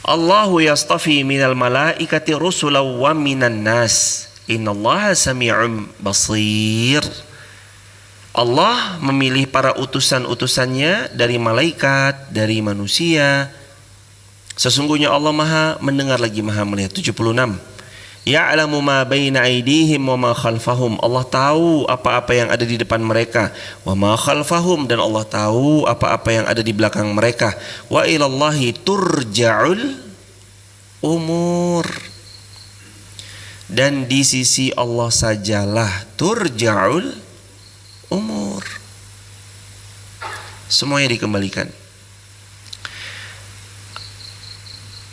Allahu yastafi minal malaikati rusulan wa minan nas. Innallaha sami'un basir. Allah memilih para utusan-utusannya dari malaikat, dari manusia. Sesungguhnya Allah Maha mendengar lagi Maha melihat. 76. Ya'lamu ma baina aydihim wa ma khalfahum. Allah tahu apa-apa yang ada di depan mereka. Wa ma khalfahum, dan Allah tahu apa-apa yang ada di belakang mereka. Wa ilallahi turja'ul umur. Dan di sisi Allah sajalah turja'ul umur. Semuanya dikembalikan.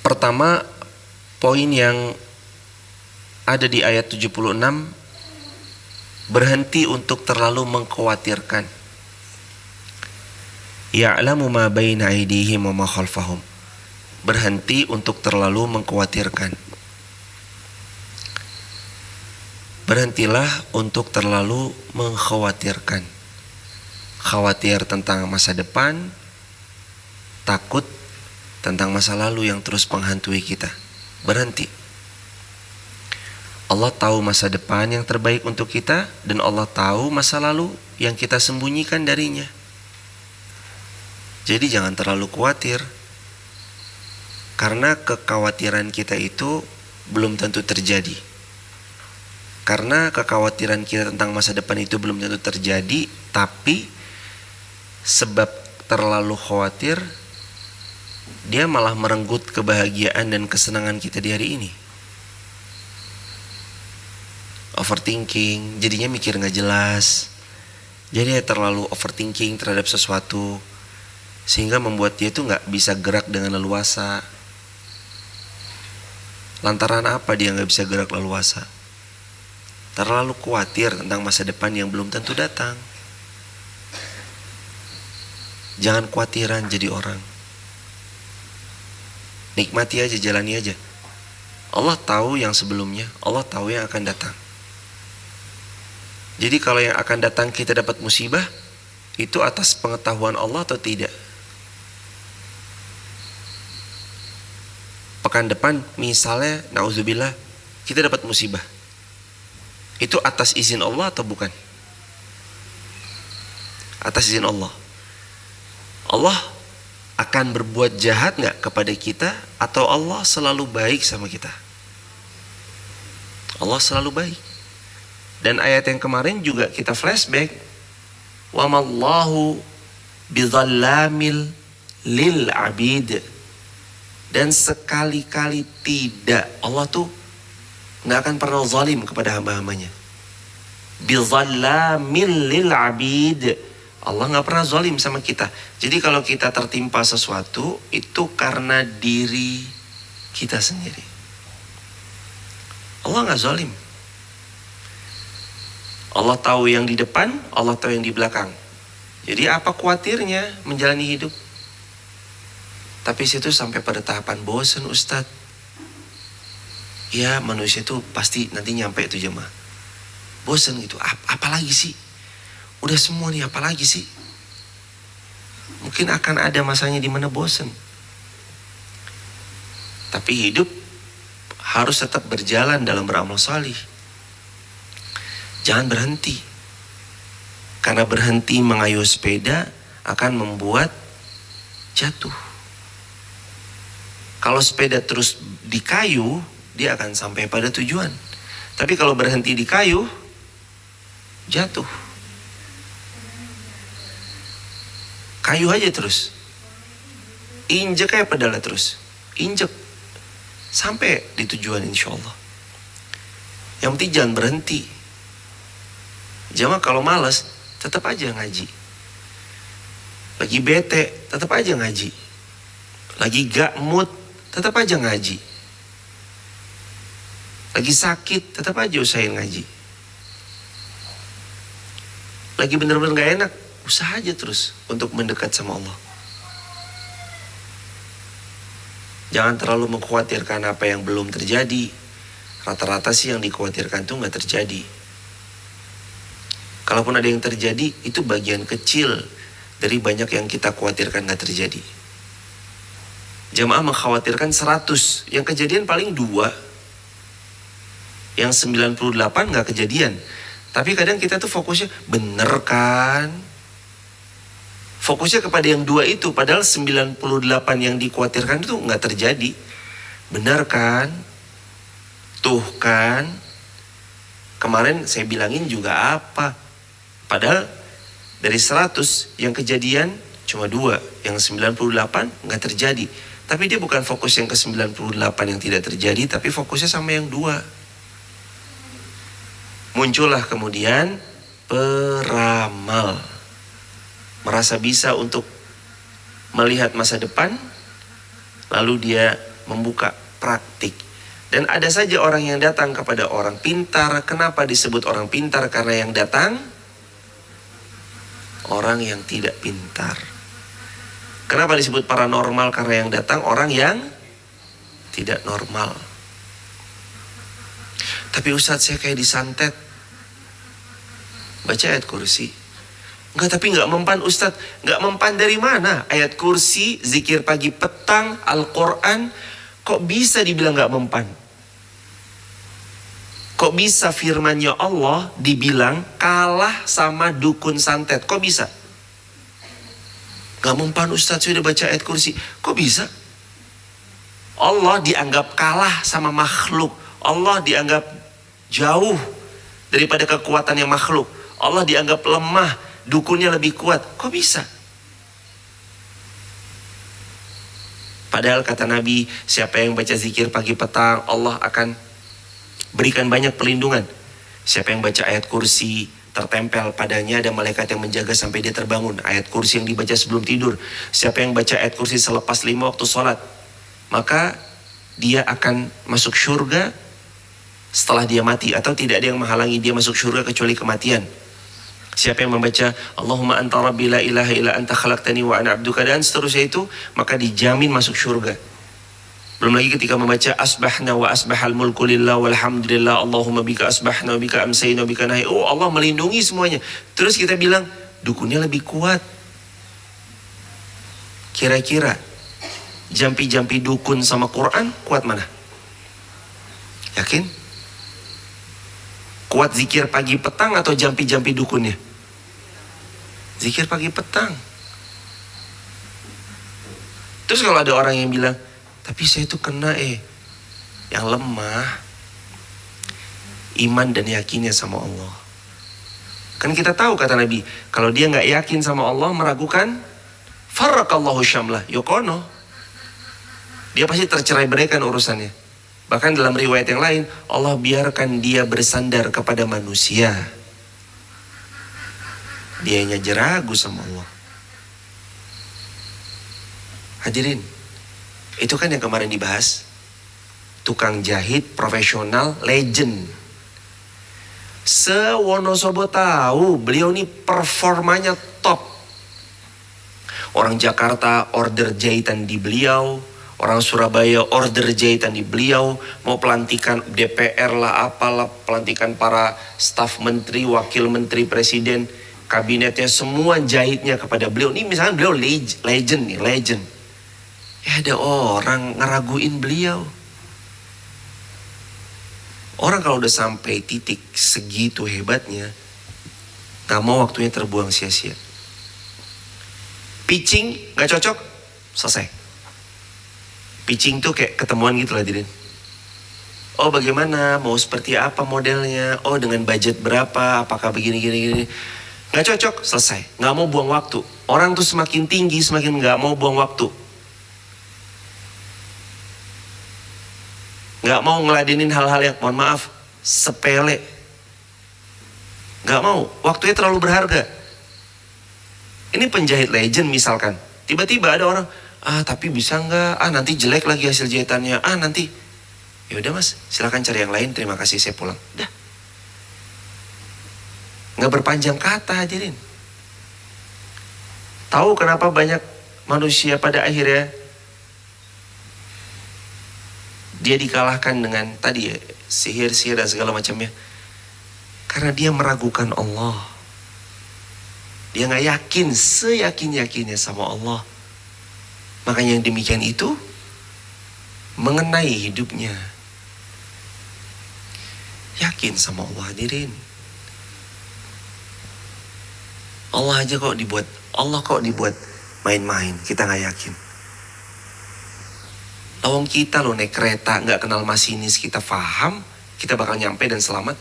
Pertama, poin yang ada di ayat 76, berhenti untuk terlalu mengkhawatirkan. Ya'lamu ma baina aydihim wa ma khalfahum. Berhenti untuk terlalu mengkhawatirkan. Berhentilah untuk terlalu mengkhawatirkan. Khawatir tentang masa depan, takut tentang masa lalu yang terus menghantui kita. Berhenti. Allah tahu masa depan yang terbaik untuk kita, dan Allah tahu masa lalu yang kita sembunyikan darinya. Jadi jangan terlalu khawatir, karena kekhawatiran kita itu belum tentu terjadi. Karena kekhawatiran kita tentang masa depan itu belum tentu terjadi, tapi sebab terlalu khawatir, dia malah merenggut kebahagiaan dan kesenangan kita di hari ini. Overthinking, jadinya mikir gak jelas. Jadi terlalu overthinking terhadap sesuatu, sehingga membuat dia itu gak bisa gerak dengan leluasa. Lantaran apa dia gak bisa gerak leluasa? Terlalu khawatir tentang masa depan yang belum tentu datang. Jangan khawatiran jadi orang. Nikmati aja, jalani aja. Allah tahu yang sebelumnya, Allah tahu yang akan datang. Jadi kalau yang akan datang kita dapat musibah, itu atas pengetahuan Allah atau tidak? Pekan depan misalnya, na'udzubillah, kita dapat musibah. Itu atas izin Allah atau bukan? Atas izin Allah. Allah akan berbuat jahat gak kepada kita, atau Allah selalu baik sama kita? Allah selalu baik. Dan ayat yang kemarin juga kita flashback, wa mallahu bizallamil lil abid. Dan sekali-kali tidak, Allah tuh gak akan pernah zalim kepada hamba-hambanya. Bizallamil lil abid. Allah gak pernah zalim sama kita. Jadi kalau kita tertimpa sesuatu, itu karena diri kita sendiri. Allah gak zalim. Allah tahu yang di depan, Allah tahu yang di belakang. Jadi apa khawatirnya menjalani hidup? Tapi situ sampai pada tahapan bosan, Ustadz. Ya manusia itu pasti nanti nyampe itu jemaah. Bosan gitu, apalagi sih? Udah semua nih, apalagi sih? Mungkin akan ada masanya di mana bosan. Tapi hidup harus tetap berjalan dalam beramal salih. Jangan berhenti. Karena berhenti mengayuh sepeda akan membuat jatuh. Kalau sepeda terus di kayu, dia akan sampai pada tujuan. Tapi kalau berhenti di kayu, jatuh. Kayu aja terus. Injek kayak pedalnya terus. Injek. Sampai di tujuan insya Allah. Yang penting jangan berhenti. Jamaah kalau malas, tetap aja ngaji. Lagi bete, tetap aja ngaji. Lagi gak mood, tetap aja ngaji. Lagi sakit, tetap aja usahain ngaji. Lagi bener-bener gak enak, usaha aja terus untuk mendekat sama Allah. Jangan terlalu mengkhawatirkan apa yang belum terjadi. Rata-rata sih yang dikhawatirkan tuh gak terjadi. Kalaupun ada yang terjadi, itu bagian kecil dari banyak yang kita khawatirkan gak terjadi. Jamaah mengkhawatirkan 100, yang kejadian paling 2. Yang 98 nggak kejadian. Tapi kadang kita tuh fokusnya, bener kan? Fokusnya kepada yang 2 itu, padahal 98 yang dikhawatirkan itu nggak terjadi. Bener kan? Tuh kan? Kemarin saya bilangin juga apa? Padahal dari 100 yang kejadian cuma 2, yang 98 nggak terjadi. Tapi dia bukan fokus yang ke 98 yang tidak terjadi, tapi fokusnya sama yang 2. Muncullah kemudian peramal. Merasa bisa untuk melihat masa depan, lalu dia membuka praktik. Dan ada saja orang yang datang kepada orang pintar. Kenapa disebut orang pintar? Karena yang datang orang yang tidak pintar. Kenapa disebut paranormal? Karena yang datang orang yang tidak normal. Tapi Ustadz, saya kayak disantet. Baca ayat kursi. Enggak, tapi enggak mempan Ustadz. Enggak mempan dari mana? Ayat kursi, zikir pagi petang, Al-Quran. Kok bisa dibilang enggak mempan? Kok bisa firmannya Allah dibilang kalah sama dukun santet? Kok bisa? Gak mempan Ustadz, sudah baca ayat kursi. Kok bisa? Allah dianggap kalah sama makhluk. Allah dianggap jauh daripada kekuatan yang makhluk. Allah dianggap lemah, dukunnya lebih kuat. Kok bisa? Padahal kata Nabi, siapa yang baca zikir pagi petang, Allah akan berikan banyak perlindungan. Siapa yang baca ayat kursi, tertempel padanya ada malaikat yang menjaga sampai dia terbangun. Ayat kursi yang dibaca sebelum tidur. Siapa yang baca ayat kursi selepas 5 waktu sholat, maka dia akan masuk surga setelah dia mati. Atau tidak ada yang menghalangi dia masuk surga kecuali kematian. Siapa yang membaca Allahumma anta rabbi la ilaha illa anta khalaqtani wa ana abduka, dan seterusnya itu, maka dijamin masuk surga. Belum lagi ketika membaca asbahna wa asbahal mulku lillah walhamdulillah Allahumma bika asbahna wa bika amsayna wa bika nahi. Oh, Allah melindungi semuanya. Terus kita bilang dukunnya lebih kuat. Kira-kira jampi-jampi dukun sama Quran kuat mana? Yakin? Kuat zikir pagi petang atau jampi-jampi dukunnya? Zikir pagi petang. Terus kalau ada orang yang bilang, tapi saya itu kena yang lemah iman dan yakinnya sama Allah. Kan kita tahu kata Nabi, kalau dia nggak yakin sama Allah, meragukan, farraqallahu syamlah, yokono, dia pasti tercerai beraikan urusannya. Bahkan dalam riwayat yang lain, Allah biarkan dia bersandar kepada manusia. Dianya ragu sama Allah. Hadirin, itu kan yang kemarin dibahas. Tukang jahit profesional legend. Se-Wonosobo tahu beliau ini performanya top. Orang Jakarta order jahitan di beliau. Orang Surabaya order jahitan di beliau. Mau pelantikan DPR lah apalah, pelantikan para staf menteri, wakil menteri, presiden, kabinetnya, semua jahitnya kepada beliau. Ini misalnya beliau legend nih, legend. Ya ada orang ngeraguin beliau. Orang kalau udah sampai titik segitu hebatnya, gak mau waktunya terbuang sia-sia. Pitching gak cocok, selesai. Pitching tuh kayak ketemuan gitu lah, Dirin. Oh bagaimana, mau seperti apa modelnya, oh dengan budget berapa, apakah begini-gini. Gak cocok, selesai. Gak mau buang waktu. Orang tuh semakin tinggi, semakin gak mau buang waktu. Gak mau ngeladenin hal-hal yang, mohon maaf, sepele. Gak mau, waktunya terlalu berharga. Ini penjahit legend misalkan. Tiba-tiba ada orang, tapi bisa nggak? Nanti jelek lagi hasil jahitannya. Nanti. Ya udah mas, silakan cari yang lain. Terima kasih, saya pulang. Dah. Nggak berpanjang kata, hadirin. Tahu kenapa banyak manusia pada akhirnya dia dikalahkan dengan tadi ya, sihir-sihir dan segala macamnya? Karena dia meragukan Allah. Dia nggak yakin seyakin-yakinnya sama Allah. Makanya yang demikian itu mengenai hidupnya. Yakin sama Allah hadirin. Allah kok dibuat main-main, kita nggak yakin. Lawang kita loh naik kereta nggak kenal masinis, kita paham kita bakal nyampe dan selamat.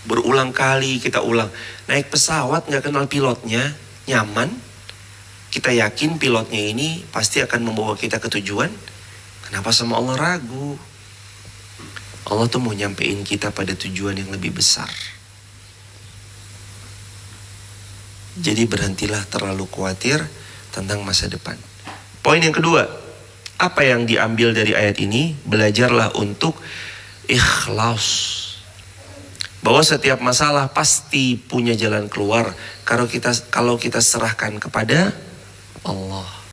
Berulang kali kita ulang. Naik pesawat nggak kenal pilotnya, nyaman. Kita yakin pilotnya ini pasti akan membawa kita ke tujuan. Kenapa sama Allah ragu? Allah tuh mau nyampein kita pada tujuan yang lebih besar. Jadi berhentilah terlalu khawatir tentang masa depan. Poin yang kedua, apa yang diambil dari ayat ini? Belajarlah untuk ikhlas. Bahwa setiap masalah pasti punya jalan keluar kalau kita serahkan kepada Allah.